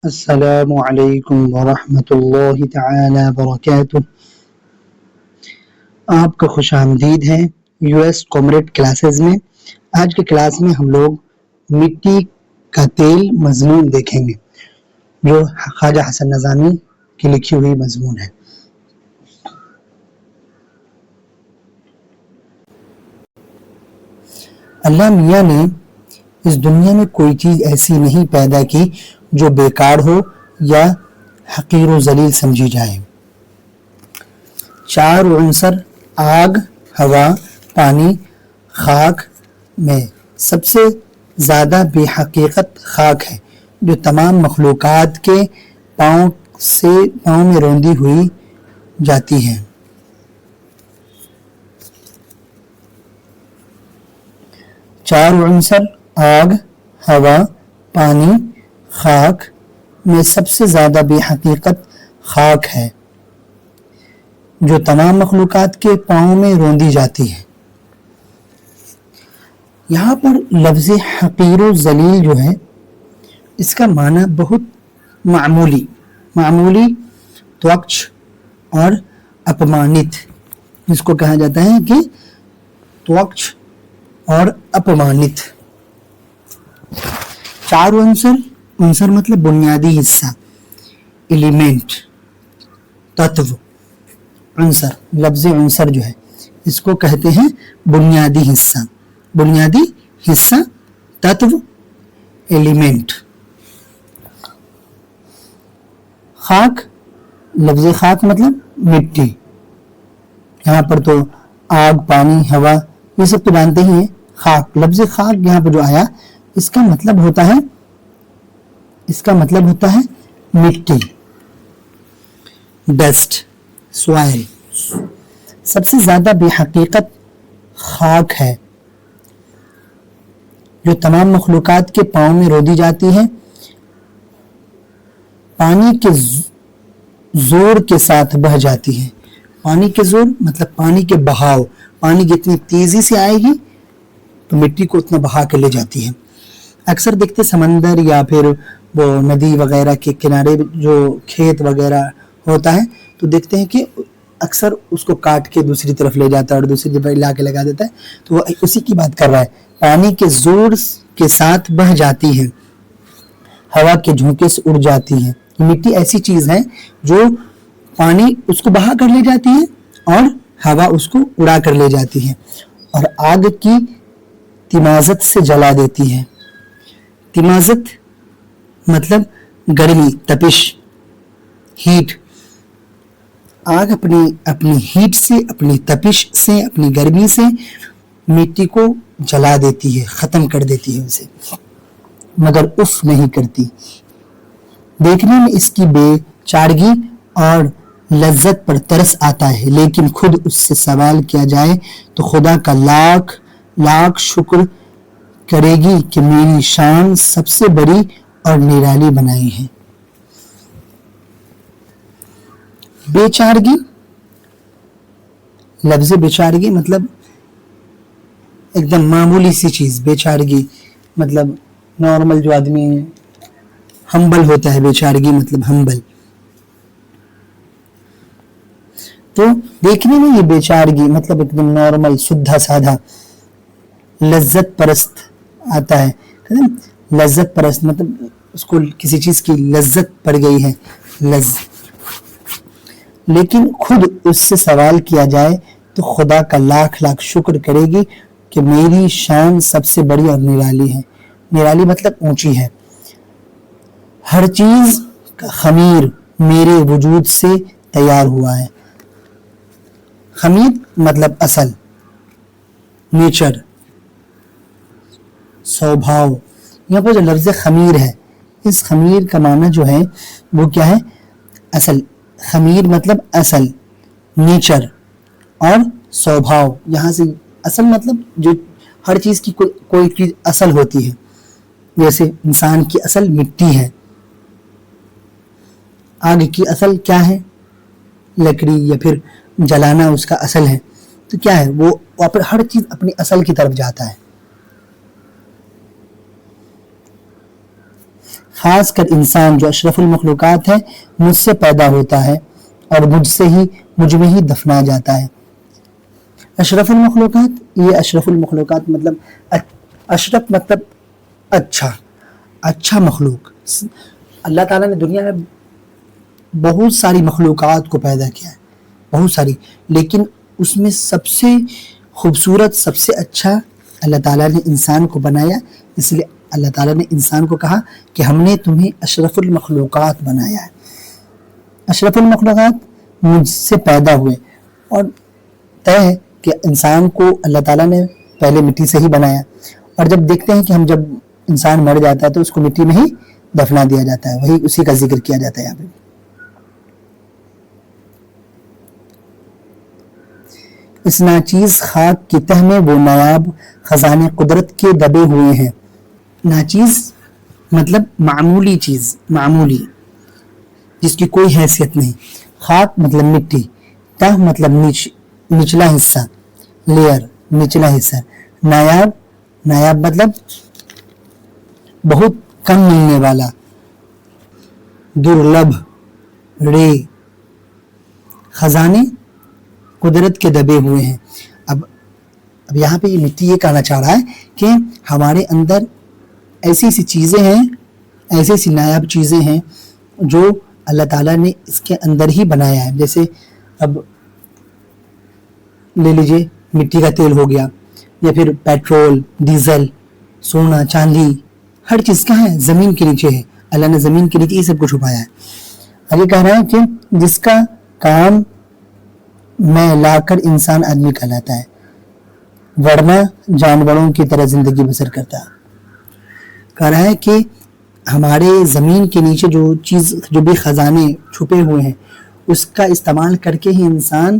السلام علیکم ورحمۃ اللہ تعالی وبرکاتہ. آپ کا خوش آمدید ہے یو ایس کامریڈ کلاسز میں. آج کے کلاس میں ہم لوگ مٹی کا تیل مضمون دیکھیں گے جو خواجہ حسن نظامی کی لکھی ہوئی مضمون ہے. اللہ میاں نے اس دنیا میں کوئی چیز ایسی نہیں پیدا کی جو بیکار ہو یا حقیر و ذلیل سمجھی جائے. چار عنصر آگ، ہوا، پانی، خاک میں سب سے زیادہ بے حقیقت خاک ہے جو تمام مخلوقات کے پاؤں میں روندی ہوئی جاتی ہے. چار عنصر آگ، ہوا، پانی، خاک میں سب سے زیادہ بے حقیقت خاک ہے جو تمام مخلوقات کے پاؤں میں روندی جاتی ہے. یہاں پر لفظ حقیر و ذلیل جو ہے اس کا معنی بہت معمولی توقش اور اپمانت، جس کو کہا جاتا ہے کہ توقش اور اپمانت. چار عنصر مطلب بنیادی حصہ، ایلیمنٹ، تتو. عنصر لفظ عنصر جو ہے اس کو کہتے ہیں بنیادی حصہ، تتو، ایلیمنٹ. خاک لفظ خاک مطلب مٹی. یہاں پر تو آگ، پانی، ہوا یہ سب تو جانتے ہی ہیں. خاک لفظ خاک یہاں پر جو آیا اس کا مطلب ہوتا ہے مٹی. Dust, soil. سب سے زیادہ بے حقیقت خاک ہے جو تمام مخلوقات کے پاؤں میں رودی جاتی ہے. پانی کے زور کے ساتھ بہہ جاتی ہے. پانی کے زور مطلب پانی کے بہاؤ. پانی جتنی تیزی سے آئے گی تو مٹی کو اتنا بہا کے لے جاتی ہے. اکثر دیکھتے سمندر یا پھر وہ ندی وغیرہ کے کنارے جو کھیت وغیرہ ہوتا ہے تو دیکھتے ہیں کہ اکثر اس کو کاٹ کے دوسری طرف لے جاتا ہے اور دوسری طرف لا کے لگا دیتا ہے. تو وہ اسی کی بات کر رہا ہے. پانی کے زور کے ساتھ بہہ جاتی ہے، ہوا کے جھونکے سے اڑ جاتی ہے. مٹی ایسی چیز ہے جو پانی اس کو بہا کر لے جاتی ہے اور ہوا اس کو اڑا کر لے جاتی ہے اور آگ کی تمازت سے جلا دیتی ہے. تمازت مطلب گرمی، تپش، ہیٹ. آگ اپنی ہیٹ سے، اپنی تپش سے، اپنی گرمی سے مٹی کو جلا دیتی ہے، ختم کر دیتی ہے اسے، مگر اف نہیں کرتی. دیکھنے میں اس کی بے چارگی اور لذت پر ترس آتا ہے، لیکن خود اس سے سوال کیا جائے تو خدا کا لاکھ شکر کرے گی کہ میری شان سب سے بڑی اور نرالی بنائی ہے. بے چارگی لفظ بے چارگی مطلب ایک دم معمولی سی چیز. بے چارگی مطلب نارمل جو آدمی ہمبل ہوتا ہے، بے چارگی مطلب ہمبل. تو دیکھنے میں یہ بے چارگی مطلب ایک دم نارمل، سدھا سادھا، لذت پرست آتا ہے. لذت پرست مطلب اس کو کسی چیز کی لذت پڑ گئی ہے، لیکن خود اس سے سوال کیا جائے تو خدا کا لاکھ شکر کرے گی کہ میری شان سب سے بڑی اور نرالی ہے. نرالی مطلب اونچی ہے. ہر چیز کا خمیر میرے وجود سے تیار ہوا ہے. خمیر مطلب اصل، نیچر، سوبھاؤ. یہاں پر جو لفظ خمیر ہے اس خمیر کا معنی جو ہے وہ کیا ہے؟ اصل. خمیر مطلب اصل، نیچر اور سوبھاؤ. یہاں سے اصل مطلب جو ہر چیز کی کوئی چیز اصل ہوتی ہے. جیسے انسان کی اصل مٹی ہے، آگ کی اصل کیا ہے؟ لکڑی یا پھر جلانا اس کا اصل ہے. تو کیا ہے وہ ہر چیز اپنی اصل کی طرف جاتا ہے. خاص کر انسان جو اشرف المخلوقات ہے مجھ سے پیدا ہوتا ہے اور مجھ میں ہی دفنا جاتا ہے۔ اشرف المخلوقات، یہ اشرف المخلوقات مطلب اشرف مطلب اچھا مخلوق۔ اللہ تعالیٰ نے دنیا میں بہت ساری مخلوقات کو پیدا کیا ہے، بہت ساری، لیکن اس میں سب سے خوبصورت، سب سے اچھا اللہ تعالیٰ نے انسان کو بنایا۔ اس لیے اللہ تعالیٰ نے انسان کو کہا کہ ہم نے تمہیں اشرف المخلوقات بنایا ہے۔ اشرف المخلوقات مجھ سے پیدا ہوئے، اور طے ہے کہ انسان کو اللہ تعالیٰ نے پہلے مٹی سے ہی بنایا، اور جب دیکھتے ہیں کہ جب انسان مر جاتا ہے تو اس کو مٹی میں ہی دفنا دیا جاتا ہے، وہی اسی کا ذکر کیا جاتا ہے یہاں پہ۔ اس ناچیز خاک کی تہ میں وہ نایاب خزانے قدرت کے دبے ہوئے ہیں۔ ناچیز مطلب معمولی چیز، معمولی، جس کی کوئی حیثیت نہیں۔ خاک مطلب مٹی، تہ مطلب نچلا حصہ، لیئر، نچلا حصہ۔ نایاب مطلب بہت کم ملنے والا، درلبھ، رے۔ خزانے قدرت کے دبے ہوئے ہیں۔ اب یہاں پہ یہ مٹی یہ کہنا چاہ رہا ہے کہ ہمارے اندر ایسی چیزیں ہیں، ایسی نایاب چیزیں ہیں جو اللہ تعالیٰ نے اس کے اندر ہی بنایا ہے۔ جیسے اب لے لیجئے مٹی کا تیل ہو گیا، یا پھر پیٹرول، ڈیزل، سونا، چاندی، ہر چیز کہاں ہے؟ زمین کے نیچے ہے۔ اللہ نے زمین کے نیچے یہ سب کچھ چھپایا ہے۔ اب یہ کہہ رہا ہے کہ جس کا کام میں لا کر انسان آدمی کہلاتا ہے، ورنہ جانوروں کی طرح زندگی بسر کرتا ہے۔ کہہ رہا ہے کہ ہمارے زمین کے نیچے جو بھی خزانے چھپے ہوئے ہیں، اس کا استعمال کر کے ہی انسان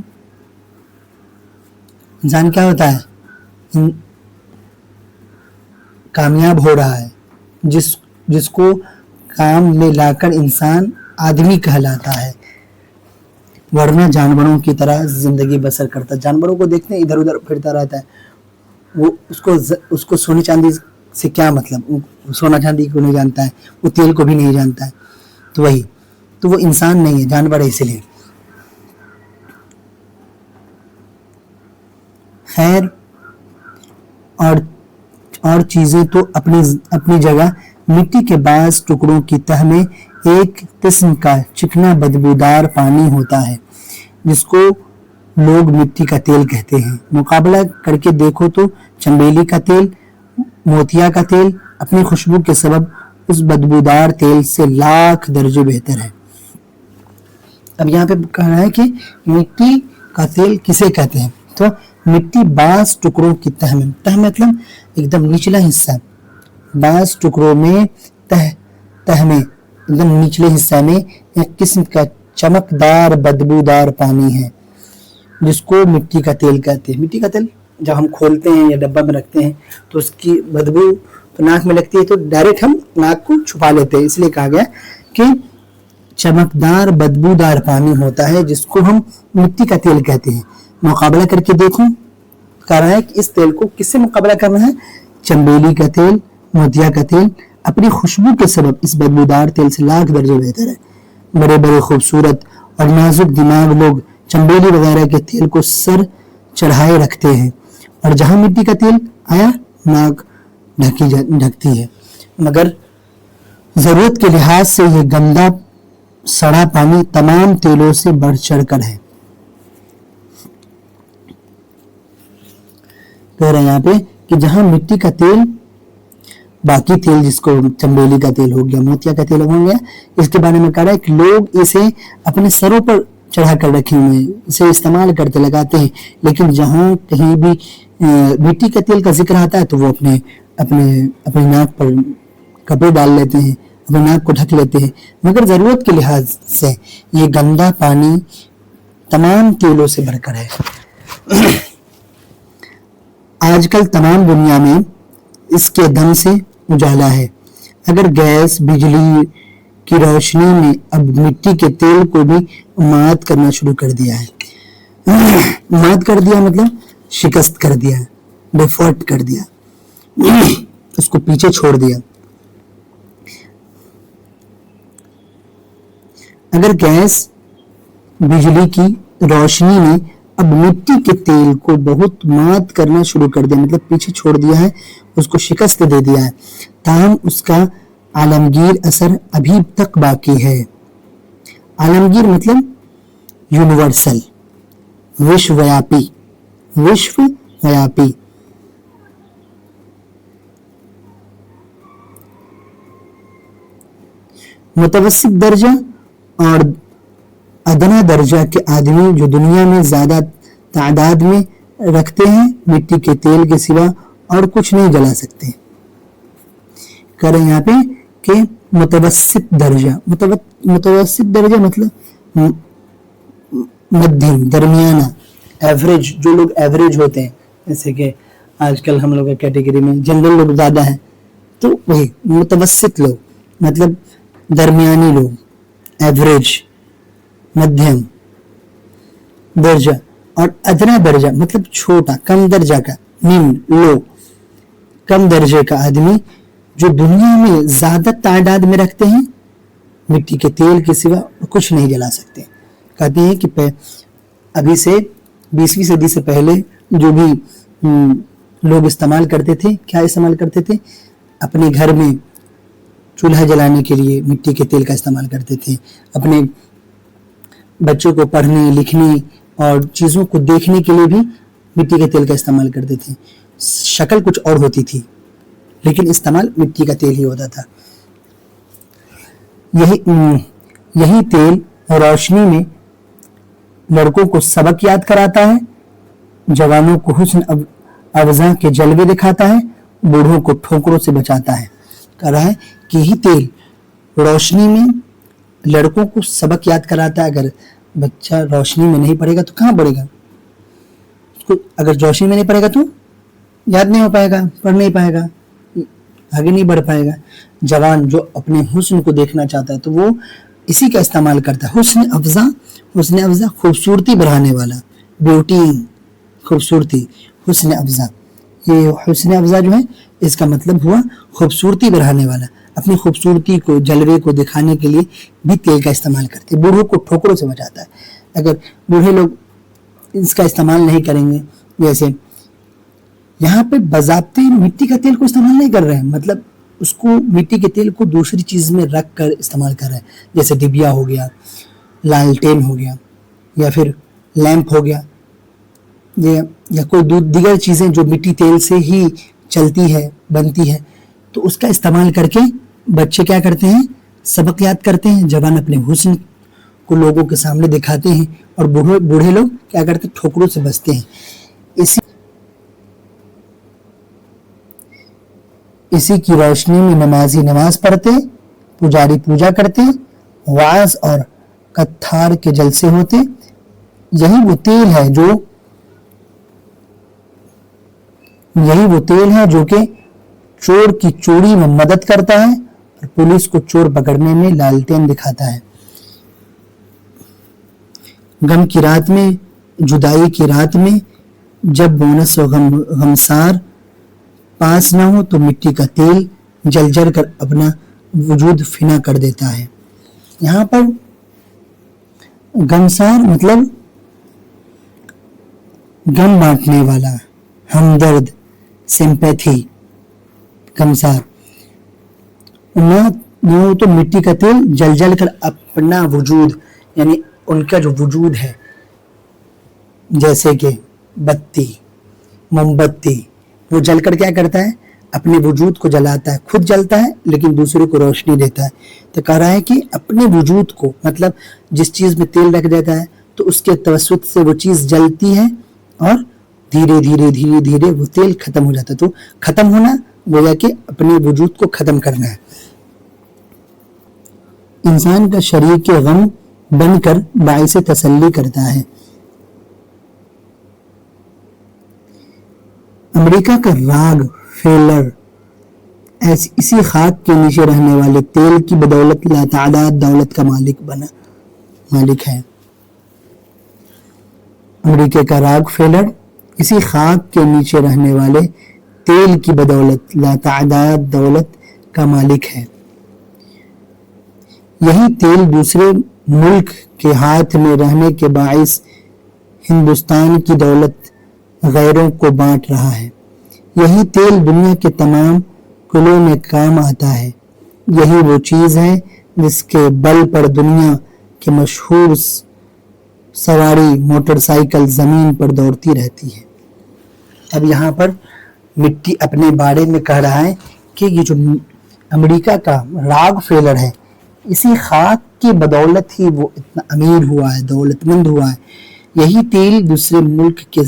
کیا ہوتا ہے؟ کامیاب ہو رہا ہے۔ جس کو کام میں لا کر انسان آدمی کہلاتا ہے، ورنہ جانوروں کی طرح زندگی بسر کرتا ہے۔ جانوروں کو دیکھتے ہیں ادھر ادھر پھرتا رہتا ہے، وہ اس کو سونے چاندی سے کیا مطلب؟ سونا چاندی کو نہیں جانتا ہے، وہ تیل کو بھی نہیں جانتا ہے۔ تو وہ انسان نہیں ہے، جانور ہے۔ اس لیے خیر اور چیزیں تو اپنی جگہ، مٹی کے بعض ٹکڑوں کی تہ میں ایک قسم کا چکنا بدبودار پانی ہوتا ہے جس کو لوگ مٹی کا تیل کہتے ہیں۔ مقابلہ کر کے دیکھو تو چنبیلی کا تیل، موتیا کا تیل اپنی خوشبو کے سبب اس بدبودار تیل سے لاکھ درجے بہتر ہے۔ اب یہاں پہ کہہ رہا ہے کہ مٹی کا تیل کسے کہتے ہیں؟ تو مٹی بعض ٹکڑوں کی تہ میں، تہ مطلب ایک دم نچلا حصہ، بعض ٹکڑوں میں تہ میں ایک دم نچلے حصہ میں ایک قسم کا چمکدار بدبودار پانی ہے جس کو مٹی کا تیل کہتے ہیں۔ مٹی کا تیل جب ہم کھولتے ہیں یا ڈبہ میں رکھتے ہیں تو اس کی بدبو تو ناک میں لگتی ہے، تو ڈائریکٹ ہم ناک کو چھپا لیتے ہیں، اس لیے کہا گیا کہ چمکدار بدبودار پانی ہوتا ہے جس کو ہم مٹی کا تیل کہتے ہیں۔ مقابلہ کر کے دیکھو، کہہ رہا ہے کہ اس تیل کو کس سے مقابلہ کرنا ہے؟ چنبیلی کا تیل، موتیا کا تیل اپنی خوشبو کے سبب اس بدبودار تیل سے لاکھ درجے بہتر ہے۔ بڑے بڑے خوبصورت اور نازک دماغ لوگ چنبیلی وغیرہ کے تیل کو سر چڑھائے رکھتے ہیں، اور جہاں مٹی کا تیل آیا ناک ڈھکتی ہے، مگر ضرورت کے لحاظ سے یہ گندا سڑا پانی تمام تیلوں سے بڑھ چڑھ کر ہے۔ کہہ رہے ہیں یہاں پہ کہ جہاں مٹی کا تیل، باقی تیل جس کو چنبیلی کا تیل ہو گیا، موتیا کا تیل ہو گیا، اس کے بارے میں کہہ رہا ہے کہ لوگ اسے اپنے سروں پر چڑھا کر رکھے ہوئے ہیں، اسے استعمال کرتے لگاتے ہیں، لیکن جہاں کہیں بھی مٹی کا تیل کا ذکر آتا ہے تو وہ اپنے ناک پر کپڑے ڈال لیتے ہیں، اپنے ناک کو ڈھک لیتے ہیں، مگر ضرورت کے لحاظ سے یہ گندا پانی تمام تیلوں سے بڑھ کر ہے۔ آج کل تمام دنیا میں اس کے دم سے اجالا ہے۔ اگر گیس، بجلی کی روشنی نے اب مٹی کے تیل کو بھی مات کرنا شروع کر دیا ہے۔ مات کر دیا مطلب شکست کر دیا، ڈیفالٹ کر دیا، اس کو پیچھے چھوڑ دیا۔ اگر گیس بجلی کی روشنی نے اب مٹی کے تیل کو بہت مات کرنا شروع کر دیا، مطلب پیچھے چھوڑ دیا ہے، اس کو شکست دے دیا ہے، تاہم اس کا عالمگیر اثر ابھی تک باقی ہے۔ عالمگیر مطلب یونیورسل، وشو ویاپی، وشو ویاپی۔ متوسط درجہ اور ادنا درجہ کے آدمی جو دنیا میں زیادہ تعداد میں رکھتے ہیں مٹی کے تیل کے سوا اور کچھ نہیں جلا سکتے۔ کہہ رہے ہیں یہاں پہ کہ متوسط درجہ، متوسط درجہ مطلب مدھیم، درمیانہ، ایوریج، جو لوگ ایوریج ہوتے ہیں، جیسے کہ آج کل ہم لوگ کے کیٹیگری میں جنرل لوگ زیادہ ہیں، تو وہی متوسط لوگ مطلب درمیانی لوگ، ایوریج، مدھیم درجہ، اور ادنا درجہ مطلب چھوٹا، کم درجہ کا، نمن، لو، کم درجے کا آدمی جو دنیا میں زیادہ تعداد میں رکھتے ہیں مٹی کے تیل کے سوا کچھ نہیں جلا سکتے۔ کہتے ہیں کہ ابھی سے 20ویں صدی سے پہلے جو بھی لوگ استعمال کرتے تھے، کیا استعمال کرتے تھے؟ اپنے گھر میں چولہا جلانے کے لیے مٹی کے تیل کا استعمال کرتے تھے، اپنے بچوں کو پڑھنے لکھنے اور چیزوں کو دیکھنے کے لیے بھی مٹی کے تیل کا استعمال کرتے تھے۔ شکل کچھ اور ہوتی تھی لیکن استعمال مٹی کا تیل ہی ہوتا تھا۔ یہی تیل روشنی میں لڑکوں کو سبق یاد کراتا ہے، جوانوں کو حسن افزا کے جلوے دکھاتا ہے، بوڑھوں کو ٹھوکروں سے بچاتا ہے۔ کہہ رہا ہے کہ یہی تیل روشنی میں لڑکوں کو سبق یاد کراتا ہے۔ اگر بچہ روشنی میں نہیں پڑھے گا تو کہاں پڑھے گا؟ اگر روشنی میں نہیں پڑھے گا تو یاد نہیں ہو پائے گا، پڑھ نہیں پائے گا، آگے نہیں بڑھ پائے گا۔ جوان جو اپنے حسن کو دیکھنا چاہتا ہے تو وہ اسی کا استعمال کرتا ہے۔ حسن افزا، حسن افزا خوبصورتی بڑھانے والا، بیوٹی، خوبصورتی، حسن افزا۔ یہ حسن افزا جو ہے اس کا مطلب ہوا خوبصورتی بڑھانے والا، اپنی خوبصورتی کو، جلوے کو دکھانے کے لیے بھی تیل کا استعمال کرتے ہیں۔ بوڑھوں کو ٹھوکروں سے بچاتا ہے۔ اگر بوڑھے لوگ اس کا استعمال نہیں کریں گے، جیسے یہاں پہ باضابطے مٹی کا تیل کو استعمال نہیں کر رہے ہیں، مطلب اس کو مٹی کے تیل کو دوسری چیز میں رکھ کر استعمال کر رہے ہیں، جیسے ڈبیا ہو گیا، لالٹین ہو گیا، یا پھر لیمپ ہو گیا، یا کوئی دیگر چیزیں جو مٹی تیل سے ہی چلتی ہے، بنتی ہے، تو اس کا استعمال کر کے بچے کیا کرتے ہیں؟ سبق یاد کرتے ہیں، جوان اپنے حسن کو لوگوں کے سامنے دکھاتے ہیں، اور بوڑھے لوگ کیا کرتے ہیں؟ ٹھوکروں سے بچتے ہیں۔ اسی کی روشنی میں نمازی نماز پڑھتے، پجاری پوجا کرتے، وعظ اور کتھار کے جلسے ہوتے۔ یہی وہ تیل ہے جو کہ چور کی چوری میں مدد کرتا ہے اور پولیس کو چور پکڑنے میں لالٹین دکھاتا ہے۔ غم کی رات میں، جدائی کی رات میں، جب مونس و غمسار پاس نہ ہو تو مٹی کا تیل جل جل کر اپنا وجود فنا کر دیتا ہے۔ یہاں پر غمسار مطلب غم بانٹنے والا، ہمدرد، سمپیتھی، غمسار۔ نہ ہو تو مٹی کا تیل جل جل کر اپنا وجود، یعنی ان کا جو وجود ہے، جیسے کہ بتی، موم بتی، وہ جل کر کیا کرتا ہے؟ اپنے وجود کو جلاتا ہے، خود جلتا ہے لیکن دوسرے کو روشنی دیتا ہے۔ تو کہہ رہا ہے کہ اپنے وجود کو، مطلب جس چیز میں تیل رکھ دیتا ہے تو اس کے توسط سے وہ چیز جلتی ہے اور دھیرے دھیرے دھیرے دھیرے وہ تیل ختم ہو جاتا ہے۔ تو ختم ہونا گویا کہ اپنے وجود کو ختم کرنا ہے۔ انسان کا شریک غم بن کر باعث تسلی کرتا ہے۔ امریکہ کا راگ فیلر اسی خاک کے نیچے رہنے والے تیل کی بدولت لاتعداد دولت کا مالک ہے۔ امریکہ کا راگ فیلر اسی خاک کے نیچے رہنے والے تیل کی بدولت لاتعداد دولت کا مالک ہے۔ یہی تیل دوسرے ملک کے ہاتھ میں رہنے کے باعث ہندوستان کی دولت غیروں کو بانٹ رہا ہے۔ یہی تیل دنیا کے تمام کلوں میں کام آتا ہے۔ یہی وہ چیز ہے جس کے بل پر دنیا کے مشہور سواری موٹر سائیکل زمین پر دوڑتی رہتی ہے۔ اب یہاں پر مٹی اپنے بارے میں کہہ رہا ہے کہ یہ جو امریکہ کا راک فیلر ہے، اسی خاک کی بدولت ہی وہ اتنا امیر ہوا ہے، دولت مند ہوا ہے۔ یہی تیل دوسرے ملک کے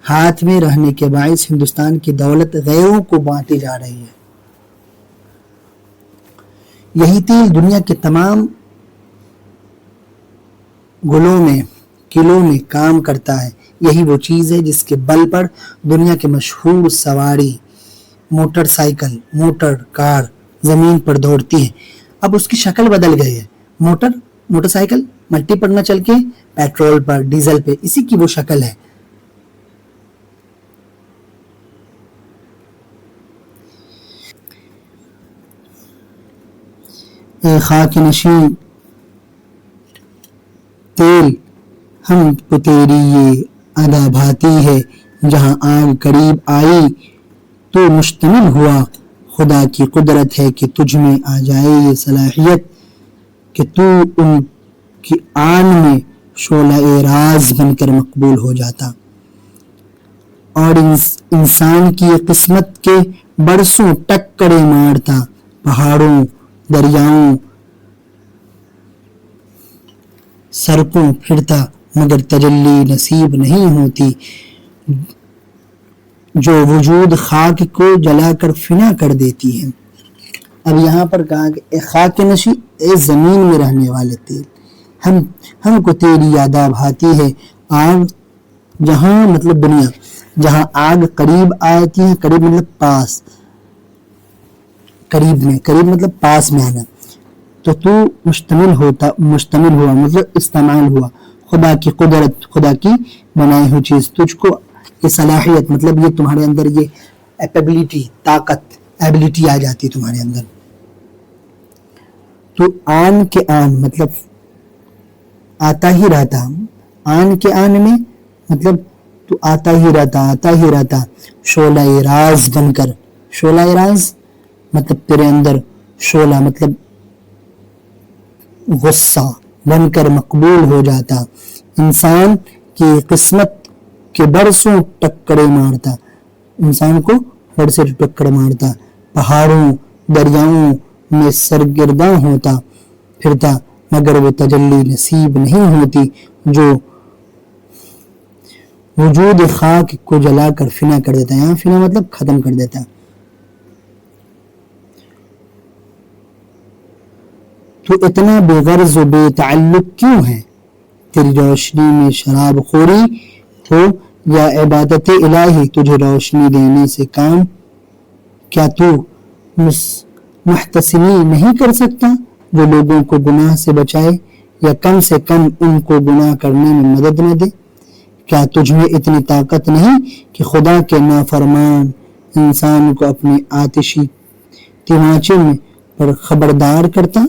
ہاتھ میں رہنے کے باعث ہندوستان کی دولت غیروں کو بانٹی جا رہی ہے۔ یہی تیل دنیا کے تمام گلوں میں قلعوں میں کام کرتا ہے۔ یہی وہ چیز ہے جس کے بل پر دنیا کے مشہور سواری موٹر سائیکل موٹر کار زمین پر دوڑتی ہے۔ اب اس کی شکل بدل گئی ہے۔ موٹر سائیکل مٹی پر نہ چل کے پیٹرول پر ڈیزل پہ، اسی کی وہ شکل ہے۔ اے خاک نشین تیل ہم کو تیری یہ ادا بھاتی ہے، جہاں آگ قریب آئی تو مشتمل ہوا۔ خدا کی قدرت ہے کہ تجھ میں آ جائے یہ صلاحیت کہ تو ان کی آن میں شعلہ راز بن کر مقبول ہو جاتا، اور انسان کی قسمت کے برسوں ٹکرے مارتا، پہاڑوں دریاؤں سڑکوں پھرتا، مگر تجلی نصیب نہیں ہوتی، جو وجود خاک کو جلا کر فنا کر دیتی ہے۔ اب یہاں پر کہا کہ اے خاک نشی، اے زمین میں رہنے والے تیل، ہم کو تیری یاد آتی ہے۔ آگ جہاں مطلب دنیا، جہاں آگ قریب آتی ہے، قریب مطلب پاس، قریب مطلب پاس میں آنا، تو مشتمل ہوا مطلب استعمال ہوا۔ خدا کی قدرت، خدا کی بنائی ہوئی چیز، تجھ کو یہ صلاحیت مطلب یہ تمہارے اندر یہ ایبلٹی، طاقت، ایبلٹی آ جاتی تمہارے اندر۔ تو آن کے آن مطلب آتا ہی رہتا، آن کے آن میں مطلب تو آتا ہی رہتا، شعلہ راز بن کر، شعلہ راز مطلب تیرے اندر شعلہ مطلب غصہ بن کر مقبول ہو جاتا، انسان کی قسمت کے برسوں ٹکرے مارتا، انسان کو بر سے ٹکر مارتا، پہاڑوں دریاؤں میں سرگرداں ہوتا پھرتا، مگر وہ تجلی نصیب نہیں ہوتی، جو وجود خاک کو جلا کر فنا کر دیتا ہے۔ یہاں فنا مطلب ختم کر دیتا ہے۔ تو اتنا بے غرض و بے تعلق کیوں ہے؟ تیری روشنی میں شراب خوری ہو یا عبادت الہی، تجھے روشنی دینے سے کام، کیا تو محتسنی نہیں کر سکتا جو لوگوں کو گناہ سے بچائے، یا کم سے کم ان کو گناہ کرنے میں مدد نہ دے؟ کیا تجھ میں اتنی طاقت نہیں کہ خدا کے نافرمان انسان کو اپنے آتشی تماچے پر خبردار کرتا؟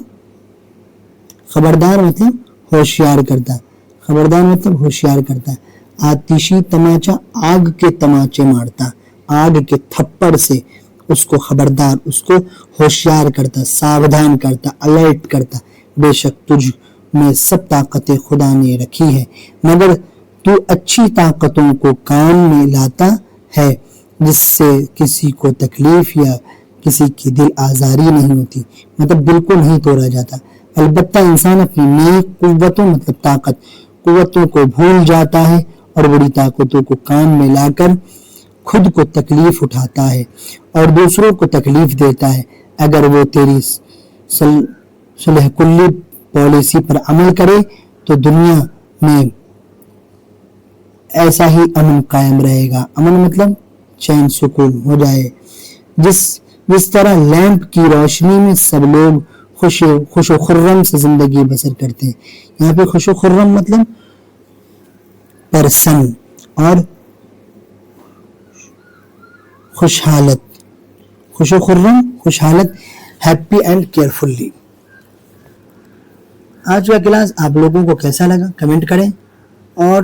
خبردار مطلب ہوشیار کرتا، آتشی تماچا آگ کے تماچے مارتا، آگ کے تھپڑ سے اس کو خبردار، اس کو ہوشیار کرتا، ساودھان کرتا، الرٹ کرتا۔ بے شک تجھ میں سب طاقتیں خدا نے رکھی ہے، مگر تو اچھی طاقتوں کو کام میں لاتا ہے، جس سے کسی کو تکلیف یا کسی کی دل آزاری نہیں ہوتی، مطلب دل کو نہیں توڑا جاتا۔ البتہ انسان اپنی نیک قوتوں مطلب قوتوں کو بھول جاتا ہے اور بڑی طاقتوں کو کام میں لا کر خود کو تکلیف اٹھاتا ہے اور دوسروں کو تکلیف دیتا ہے۔ اگر وہ تیری صلح کلی پالیسی پر عمل کرے تو دنیا میں ایسا ہی امن قائم رہے گا۔ امن مطلب چین سکون ہو جائے، جس طرح لیمپ کی روشنی میں سب لوگ خوش و خرم سے زندگی بسر کرتے ہیں۔ یہاں پہ خوش و خرم مطلب پرسن اور خوش حالت، خوش و خرم خوش حالت، ہیپی اینڈ کیئرفلی۔ آج کا کلاس آپ لوگوں کو کیسا لگا کمنٹ کریں، اور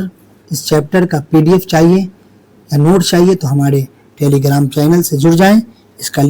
اس چیپٹر کا PDF چاہیے یا نوٹ چاہیے تو ہمارے ٹیلی گرام چینل سے جڑ جائیں، اس کا لنک